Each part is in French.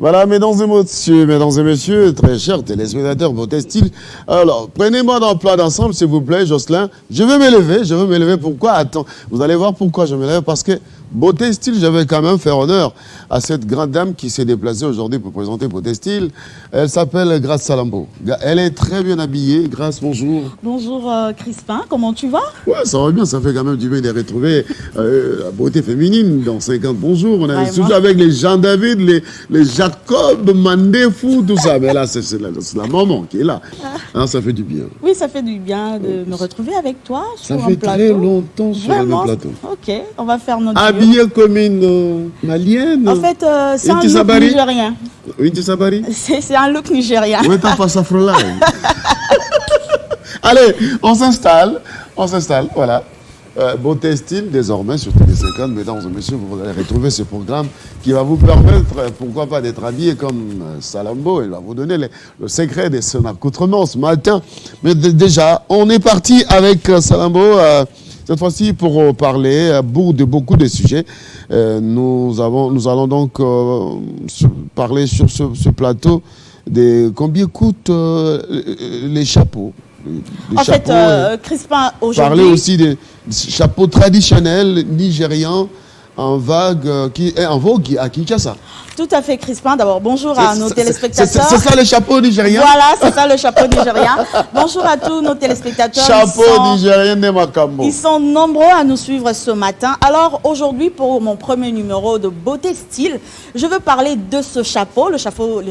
Voilà, mesdames et messieurs, très chers téléspectateurs, Beauté Style. Alors, prenez-moi dans le plat d'ensemble, s'il vous plaît, Jocelyn. Je veux m'élever. Pourquoi? Attends, vous allez voir pourquoi je me lève. Parce que Beauté Style, je vais quand même faire honneur à cette grande dame qui s'est déplacée aujourd'hui pour présenter Beauté Style. Elle s'appelle Grace Salambo. Elle est très bien habillée. Grace, bonjour. Bonjour Crispin, comment tu vas? Ouais, ça va bien, ça fait quand même du bien de retrouver la beauté féminine dans 50 bonjours. On est toujours avec les Jean-David, les Jacob, Mandefou, tout ça. Mais là, c'est la maman qui est là. Hein, ça fait du bien. Oui, ça fait du bien de me retrouver avec toi sur un plateau. Ça fait très longtemps sur le plateau. Ok, on va faire notre habillée comme une malienne. En fait, c'est un look nigérien. Oui, tu sabari? C'est un look nigérien. Oui, t'as pas ça, frôle. Allez, on s'installe, voilà. Beauté Style, désormais, sur Télé50, mesdames et messieurs, vous allez retrouver ce programme qui va vous permettre, pourquoi pas, d'être habillé comme Salambo. Il va vous donner le secret de son accoutrement ce matin. Mais déjà, on est parti avec Salambo, cette fois-ci pour parler de beaucoup de sujets. Nous allons donc parler sur ce plateau de combien coûtent les chapeaux. En fait, Crispin, aujourd'hui... Parler aussi des chapeaux traditionnels nigérians en vogue à Kinshasa. Tout à fait, Crispin. D'abord, bonjour à nos téléspectateurs. C'est ça le chapeau nigérien? Voilà, c'est ça le chapeau nigérien. Bonjour à tous nos téléspectateurs. Chapeau nigérien de Makambo. Ils sont nombreux à nous suivre ce matin. Alors, aujourd'hui, pour mon premier numéro de Beauté Style, je veux parler de ce chapeau, le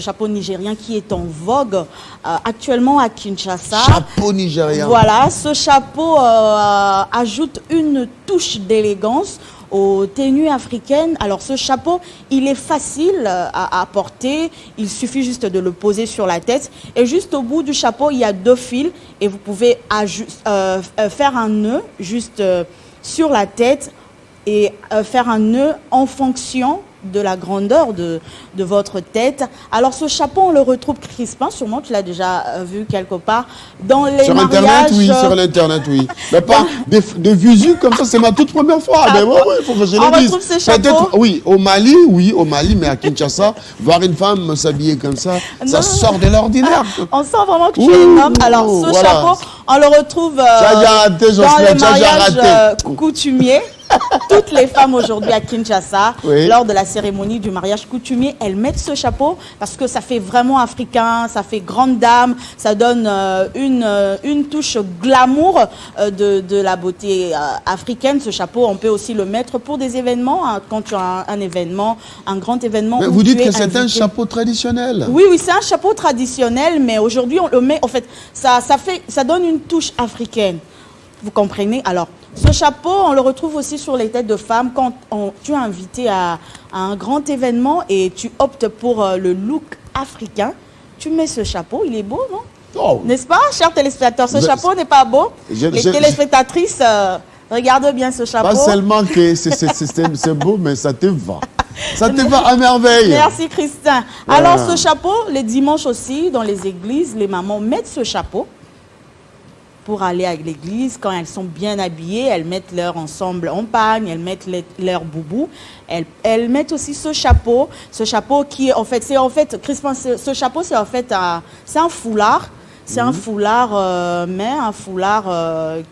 chapeau nigérien qui est en vogue actuellement à Kinshasa. Chapeau nigérien. Voilà, ce chapeau ajoute une touche d'élégance aux tenues africaines. Alors ce chapeau, il est facile à porter, il suffit juste de le poser sur la tête et juste au bout du chapeau, il y a deux fils et vous pouvez faire un nœud juste sur la tête et faire un nœud en fonction de la grandeur de votre tête. Alors ce chapeau, on le retrouve, Crispin, sûrement tu l'as déjà vu quelque part dans les sur mariages. Sur Internet, oui. Mais pas de visu comme ça, c'est ma toute première fois. Mais oui, il faut que je le dise. On retrouve ce chapeau. Oui, au Mali, mais à Kinshasa, voir une femme s'habiller comme ça, ça sort de l'ordinaire. On sent vraiment que tu es un homme. Alors ce chapeau, on le retrouve dans les mariages coutumiers. Toutes les femmes aujourd'hui à Kinshasa, lors de la cérémonie du mariage coutumier, elles mettent ce chapeau parce que ça fait vraiment africain, ça fait grande dame, ça donne une touche glamour de la beauté africaine. Ce chapeau, on peut aussi le mettre pour des événements, quand tu as un événement, un grand événement. Mais vous dites que c'est un chapeau traditionnel? Oui, c'est un chapeau traditionnel, mais aujourd'hui on le met, en fait, ça donne une touche africaine. Vous comprenez? Alors, ce chapeau, on le retrouve aussi sur les têtes de femmes quand tu es invité à un grand événement et tu optes pour le look africain. Tu mets ce chapeau, il est beau, non? Oh. N'est-ce pas, chers téléspectateurs? Ce chapeau n'est pas beau? Les téléspectatrices, regardez bien ce chapeau. Pas seulement que c'est beau, mais ça te va. Ça te va à merveille. Merci, Christin. Alors, ce chapeau, les dimanches aussi, dans les églises, les mamans mettent ce chapeau pour aller à l'église. Quand elles sont bien habillées, elles mettent leur ensemble en pagne, elles mettent leur boubou. Elles mettent aussi ce chapeau qui, en fait, Crispin, ce chapeau, c'est en fait c'est un foulard. C'est un foulard, mais un foulard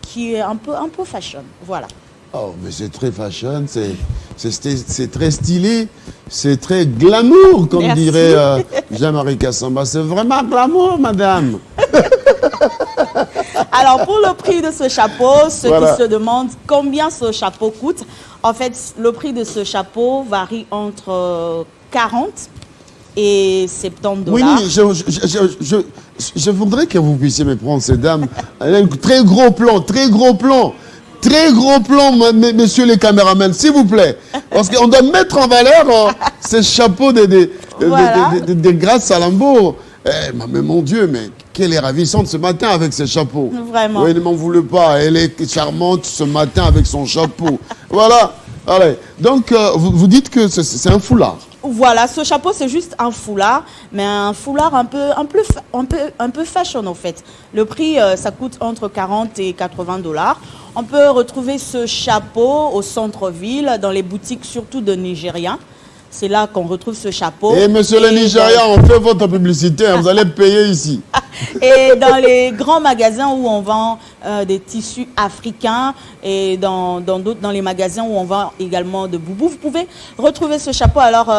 qui est un peu fashion. Voilà. Oh, mais c'est très fashion, c'est très stylé, c'est très glamour, comme dirait Jean-Marie Kassamba. C'est vraiment glamour, madame. Alors, pour le prix de ce chapeau, ceux qui se demandent combien ce chapeau coûte, en fait, le prix de ce chapeau varie entre 40 et 70 $. Oui, je voudrais que vous puissiez me prendre ces dames. Très gros plan, messieurs les caméramans, s'il vous plaît. Parce qu'on doit mettre en valeur ces chapeaux de Grace Salambo. Mais mon Dieu, mais qu'elle est ravissante ce matin avec ses chapeaux. Vraiment. Oui, ne m'en voulez pas. Elle est charmante ce matin avec son chapeau. Voilà. Allez. Donc, vous dites que c'est un foulard. Voilà, ce chapeau, c'est juste un foulard, mais un foulard un peu fashion, en fait. Le prix, ça coûte entre 40 et 80 $. On peut retrouver ce chapeau au centre-ville, dans les boutiques surtout de Nigériens. C'est là qu'on retrouve ce chapeau. Et monsieur le Nigeria, on fait votre publicité, hein, vous allez payer ici. Et dans les grands magasins où on vend des tissus africains et dans les magasins où on vend également de boubou, vous pouvez retrouver ce chapeau. Alors,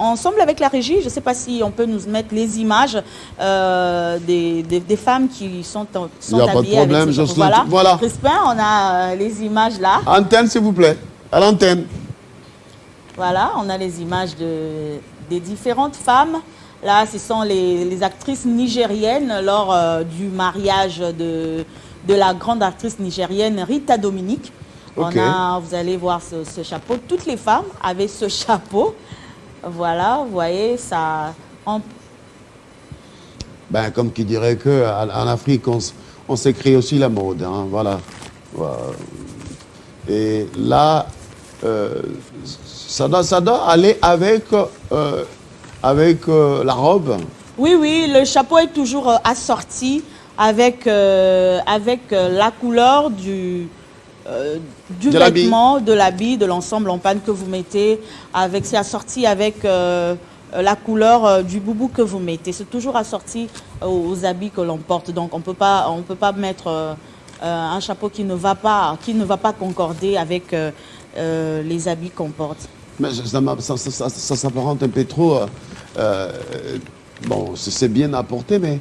ensemble avec la régie, je ne sais pas si on peut nous mettre les images des femmes qui sont Il n'y a pas de habillées problème, avec ce chapeau. Jocelyne. Voilà. Crispin, on a les images là. Antenne, s'il vous plaît. À l'antenne. Voilà, on a les images des différentes femmes. Là, ce sont les actrices nigériennes lors du mariage de la grande actrice nigérienne Rita Dominique. Okay. Vous allez voir ce chapeau. Toutes les femmes avaient ce chapeau. Voilà, vous voyez, ça... Ben, comme qui dirait qu'en Afrique, on s'écrit aussi la mode. Hein, voilà. Et là... ça doit aller avec la robe. Oui, le chapeau est toujours assorti avec la couleur du vêtement, de l'habit, de l'ensemble en panne que vous mettez. C'est assorti avec la couleur du boubou que vous mettez. C'est toujours assorti aux habits que l'on porte. Donc on peut pas mettre un chapeau qui ne va pas concorder avec les habits qu'on porte. Mais ça s'apparente un peu trop. Bon, c'est bien apporté, mais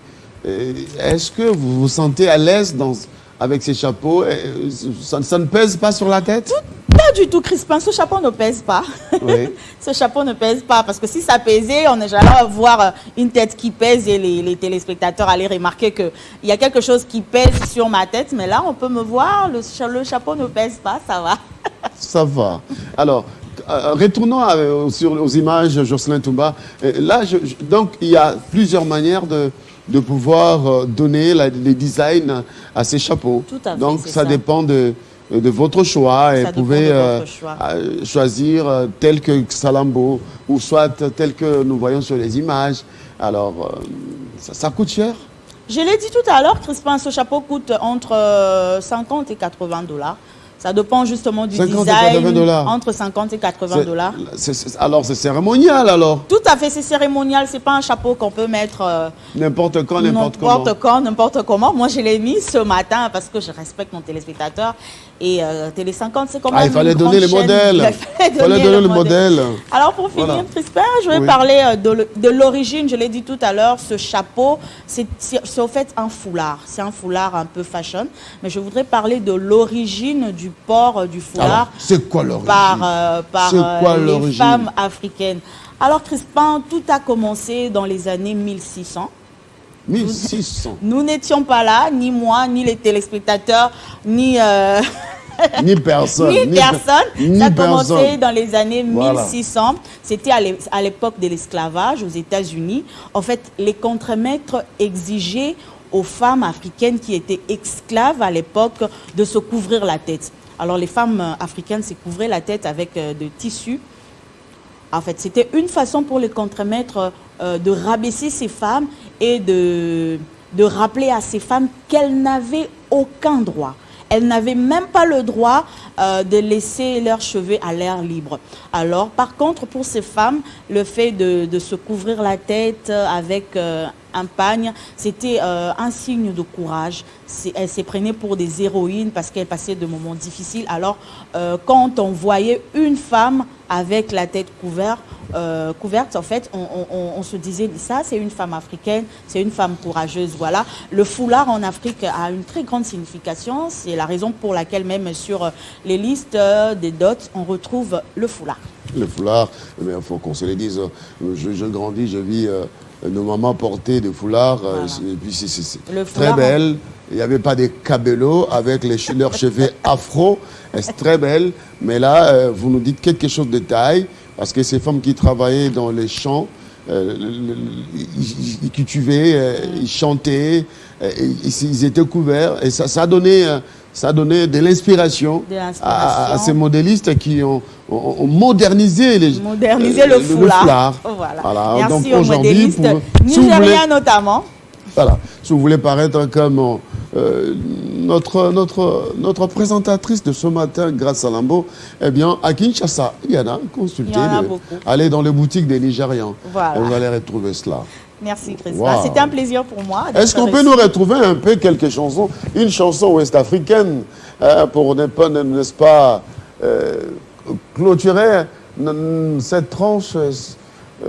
est-ce que vous vous sentez à l'aise avec ces chapeaux? Ça ne pèse pas sur la tête? Pas du tout, Crispin. Ce chapeau ne pèse pas. Oui. Ce chapeau ne pèse pas parce que si ça pesait, on allait voir une tête qui pèse et les téléspectateurs allaient remarquer qu'il y a quelque chose qui pèse sur ma tête. Mais là, on peut me voir, le chapeau ne pèse pas, ça va. Ça va. Alors, retournons aux images, Jocelyne Toumba. Là, donc, il y a plusieurs manières de pouvoir donner les designs à ces chapeaux. Tout à fait, donc, ça dépend de votre choix. Et vous pouvez choisir tel que Salambo ou soit tel que nous voyons sur les images. Alors, ça coûte cher? Je l'ai dit tout à l'heure, Crispin, ce chapeau coûte entre 50 et 80 $. Ça dépend justement du design, entre 50 et 80 $. Alors, c'est cérémonial, alors? Tout à fait, c'est cérémonial. Ce n'est pas un chapeau qu'on peut mettre n'importe quand, n'importe comment. N'importe quand, n'importe comment. Moi, je l'ai mis ce matin parce que je respecte mon téléspectateur. Et Télé 50, c'est quand même il fallait donner les modèles. Il fallait donner le modèle. Alors, pour finir, Crispin, je vais parler de l'origine. Je l'ai dit tout à l'heure, ce chapeau, c'est au fait un foulard. C'est un foulard un peu fashion. Mais je voudrais parler de l'origine du port du foulard. C'est quoi l'origine? Par les femmes africaines. Alors, Crispin, tout a commencé dans les années 1600. 1600. Nous n'étions pas là, ni moi, ni les téléspectateurs, ni personne. Ça a commencé dans les années 1600. C'était à l'époque de l'esclavage aux États-Unis. En fait, les contremaîtres exigeaient aux femmes africaines qui étaient esclaves à l'époque de se couvrir la tête. Alors, les femmes africaines se couvraient la tête avec de tissus. En fait, c'était une façon pour les contremaîtres de rabaisser ces femmes et de rappeler à ces femmes qu'elles n'avaient aucun droit. Elles n'avaient même pas le droit de laisser leurs cheveux à l'air libre. Alors, par contre, pour ces femmes, le fait de se couvrir la tête avec un pagne, c'était un signe de courage. Elles se prenaient pour des héroïnes parce qu'elles passaient de moments difficiles. Alors, quand on voyait une femme avec la tête couverte, en fait, on se disait, ça, c'est une femme africaine, c'est une femme courageuse, voilà. Le foulard en Afrique a une très grande signification. C'est la raison pour laquelle même sur les listes des dots, on retrouve le foulard. Le foulard, mais il faut qu'on se le dise. Je grandis, je vis... nos mamans portaient des foulards, et puis c'est très belle. Il n'y avait pas des cabellos avec leurs cheveux afro, c'est très belle. Mais là, vous nous dites quelque chose de taille, parce que ces femmes qui travaillaient dans les champs, ils cultivaient, ils chantaient, ils étaient couverts, et ça donnait de l'inspiration à ces modélistes qui ont modernisé le foulard. Voilà. Merci aux modélistes nigériens notamment. Voilà. Si vous voulez paraître notre présentatrice de ce matin, Grace Salambo, eh bien, à Kinshasa, il y en a, consultez, allez dans les boutiques des Nigérians. Voilà. Et vous allez retrouver cela. Merci, Christa. Wow. C'était un plaisir pour moi. Est-ce qu'on peut nous retrouver un peu quelques chansons, une chanson ouest-africaine, pour ne pas, n'est-ce pas, clôturer cette tranche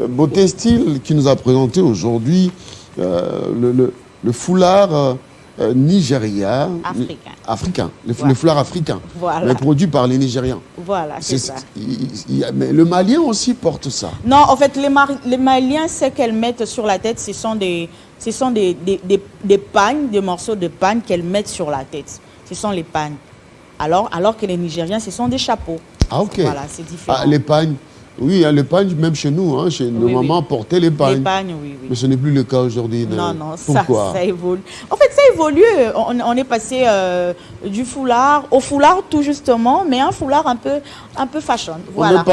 beauté style qui nous a présenté aujourd'hui le foulard africain. Le foulard africain, voilà. Mais produit par les Nigérians. Voilà, c'est ça. Mais le Malien aussi porte ça. Non, en fait, les Maliens, ce qu'elles mettent sur la tête, ce sont des pagnes, des morceaux de pagne qu'elles mettent sur la tête. Ce sont les pagnes. Alors que les Nigériens, ce sont des chapeaux. Ah, ok. Voilà, c'est différent. Ah, les pagnes. Oui, les pagnes, même chez nous, hein, chez nos mamans portaient les pagnes. Les pagnes, oui. Mais ce n'est plus le cas aujourd'hui. Non, Pourquoi? ça évolue. En fait, ça évolue. On est passé du foulard au foulard tout justement, mais un foulard un peu fashion. Voilà.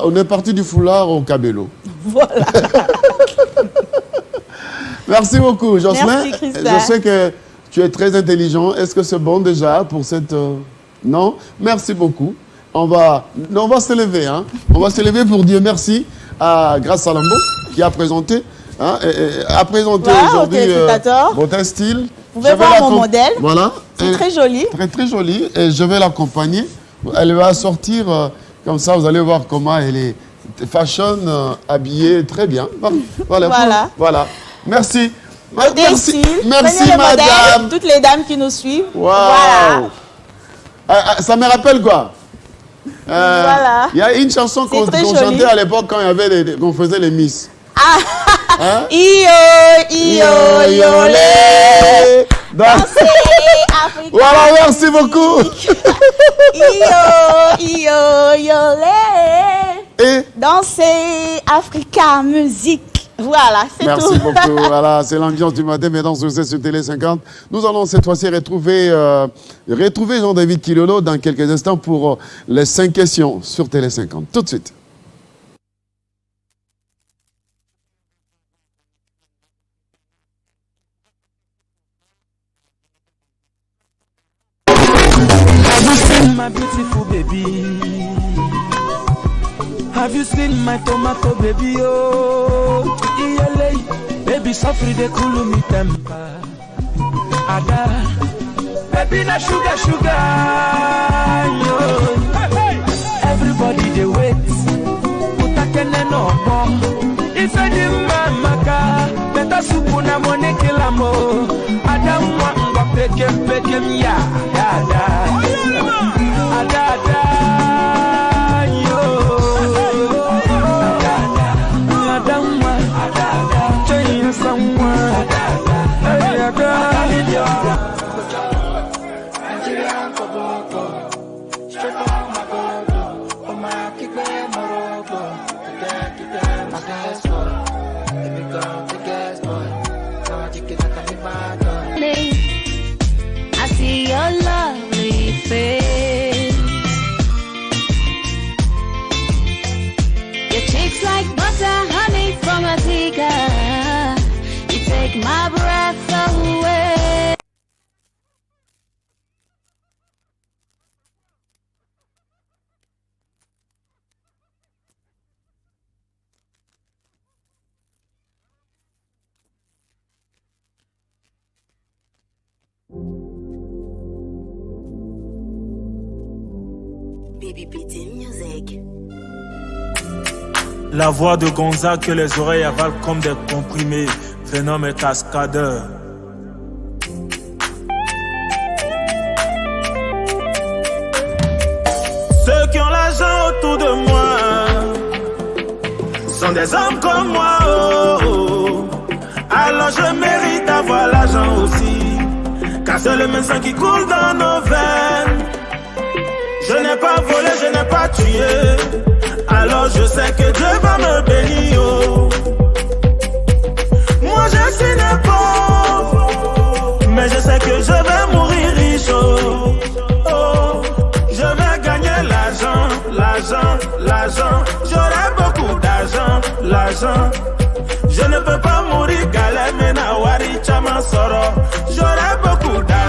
On est parti du foulard au cabello. Voilà. Merci beaucoup, Jocelyn. Merci, Christa. Je sais que tu es très intelligent. Est-ce que c'est bon déjà pour cette... Non? Merci beaucoup. On va se lever. Hein. On va se lever pour dire merci à Grace Salambo qui a présenté, aujourd'hui Beauté Style. Vous pouvez voir mon modèle. Voilà. C'est très joli. Très joli. Et je vais l'accompagner. Elle va sortir comme ça. Vous allez voir comment elle est fashion, habillée très bien. Voilà. Merci. Merci, madame. Toutes les dames qui nous suivent. Wow. Voilà. Ça me rappelle quoi? Voilà. Il y a une chanson qu'on chantait à l'époque quand on faisait les Miss. Hein? Yo, danser Africa. Voilà, merci beaucoup. Yo, et danser Africa musique. Voilà, c'est tout. Merci beaucoup. Voilà, c'est l'ambiance du matin, mesdames et messieurs, sur Télé 50. Nous allons cette fois-ci retrouver Jean-David Kilolo dans quelques instants pour les 5 questions sur Télé 50. Tout de suite. Have you seen my beautiful baby? Have you seen my tomato baby? Oh, baby, suffer the cool me temper. Ada, baby, na sugar. Yo. Everybody they wait. Utakene no more. If I didn't maka, better soup na money kilamo. Ada mwa pekem ya. Ada. I see your lovely face. Your cheeks like butter, honey from a teacup. You take my breath away. La voix de Gonzague que les oreilles avalent comme des comprimés. Venom et cascadeur. Ceux qui ont l'argent autour de moi sont des hommes comme moi. Alors je mérite d'avoir l'argent aussi, car c'est le même sang qui coule dans nos veines. Je n'ai pas volé, je n'ai pas tué. Alors je sais que Dieu va me bénir. Moi je suis né pauvre, mais je sais que je vais mourir riche. Je vais gagner l'argent. J'aurai beaucoup d'argent. Je ne peux pas mourir galère, mais na wari chama soro. J'aurai beaucoup d'argent.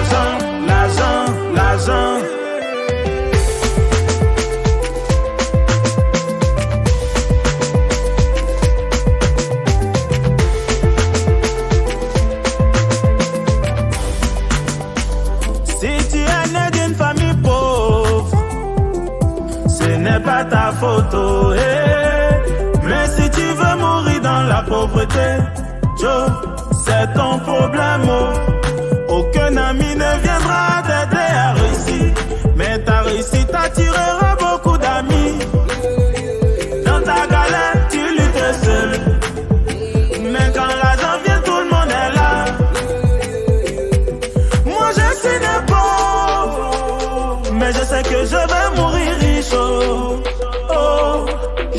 photo. Mais si tu veux mourir dans la pauvreté, Joe, c'est ton problème. Aucun ami ne viendra t'aider à réussir, mais ta réussite attirera beaucoup d'amis. Dans ta galère, tu luttes seul, mais quand l'argent vient, tout le monde est là. Moi je suis né pauvre, mais je sais que je vais mourir riche. Oh,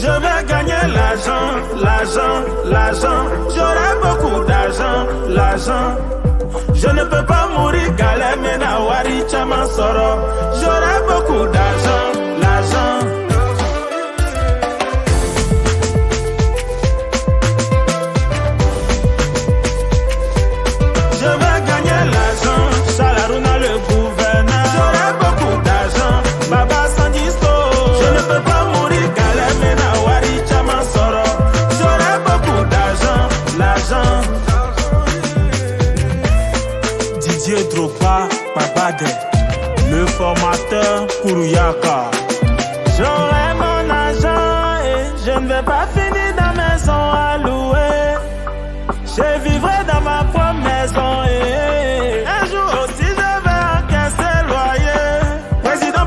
je vais gagner l'argent, l'argent, l'argent. J'aurai beaucoup d'argent, l'argent. Je ne peux pas mourir galère, mais nawari chama soro. J'aurai beaucoup d'argent, l'argent. Je vais gagner l'argent, Salaruna le gouverneur. J'aurai beaucoup d'argent, Baba Sandisto. Je ne peux pas mourir galère, mais nawari chama soro. J'aurai beaucoup d'argent, l'argent. Didier Drogba, Babade, le formateur Kuruyaka. J'aurai mon argent et je ne vais pas finir dans la maison à louer. Je vivrai dans ma propre maison et un jour aussi je vais encaisser le loyer.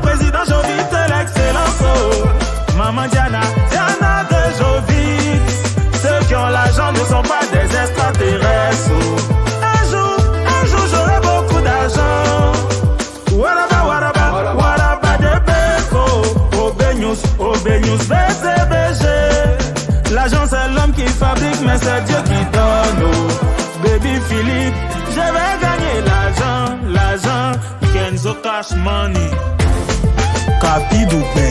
Président, Jovite, l'excellence. Oh. Maman Diana, Diana de Jovite. Ceux qui ont l'argent ne sont pas des extraterrestres. Oh. Un jour j'aurai beaucoup d'argent. Waraba de Beko. Obenius, BCBG. L'argent c'est l'homme qui fabrique, mais c'est Dieu qui donne. Oh. Baby Philippe, je vais gagner l'argent, l'argent. Kenzo Cash Money, Kapi Doubé.